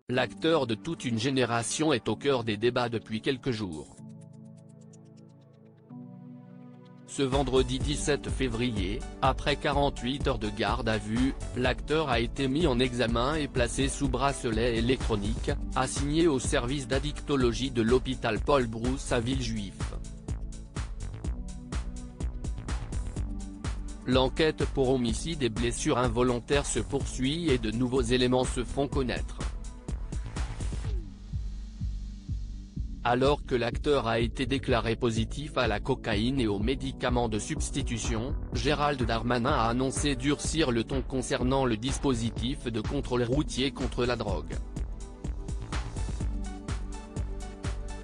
l'acteur de toute une génération est au cœur des débats depuis quelques jours. Ce vendredi 17 février, après 48 heures de garde à vue, l'acteur a été mis en examen et placé sous bracelet électronique, assigné au service d'addictologie de l'hôpital Paul Brousse à Villejuif. L'enquête pour homicide et blessures involontaires se poursuit et de nouveaux éléments se font connaître. Alors que l'acteur a été déclaré positif à la cocaïne et aux médicaments de substitution, Gérald Darmanin a annoncé durcir le ton concernant le dispositif de contrôle routier contre la drogue.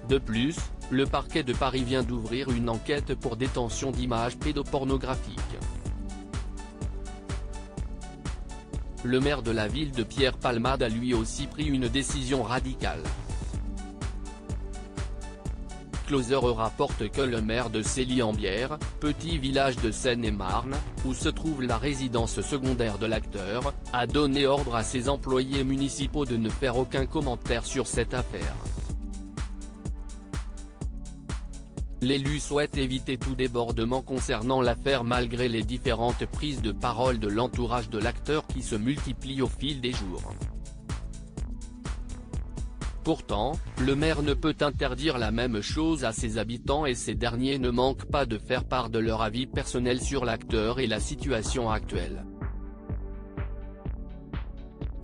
De plus, le parquet de Paris vient d'ouvrir une enquête pour détention d'images pédopornographiques. Le maire de la ville de Pierre Palmade a lui aussi pris une décision radicale. Closer rapporte que le maire de Célie-en-Bière, petit village de Seine-et-Marne, où se trouve la résidence secondaire de l'acteur, a donné ordre à ses employés municipaux de ne faire aucun commentaire sur cette affaire. L'élu souhaite éviter tout débordement concernant l'affaire malgré les différentes prises de parole de l'entourage de l'acteur qui se multiplient au fil des jours. Pourtant, le maire ne peut interdire la même chose à ses habitants et ces derniers ne manquent pas de faire part de leur avis personnel sur l'acteur et la situation actuelle.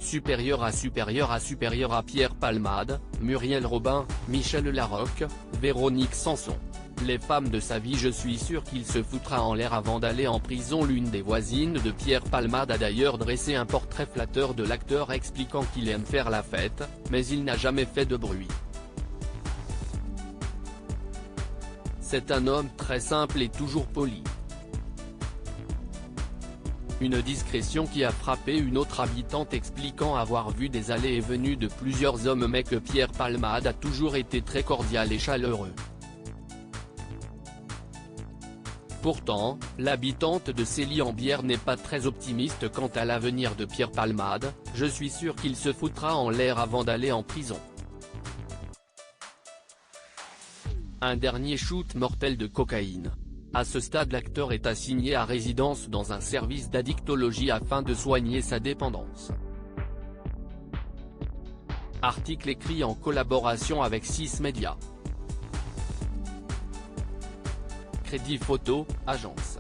Supérieur à Pierre Palmade, Muriel Robin, Michel Larocque, Véronique Sanson. Les femmes de sa vie. Je suis sûr qu'il se foutra en l'air avant d'aller en prison. L'une des voisines de Pierre Palmade a d'ailleurs dressé un portrait flatteur de l'acteur expliquant qu'il aime faire la fête, mais il n'a jamais fait de bruit. C'est un homme très simple et toujours poli. Une discrétion qui a frappé une autre habitante expliquant avoir vu des allées et venues de plusieurs hommes mais que Pierre Palmade a toujours été très cordial et chaleureux. Pourtant, l'habitante de Célie-en-Bière n'est pas très optimiste quant à l'avenir de Pierre Palmade. Je suis sûr qu'il se foutra en l'air avant d'aller en prison. Un dernier shoot mortel de cocaïne. À ce stade, l'acteur est assigné à résidence dans un service d'addictologie afin de soigner sa dépendance. Article écrit en collaboration avec 6 médias. Crédit Photo, agence.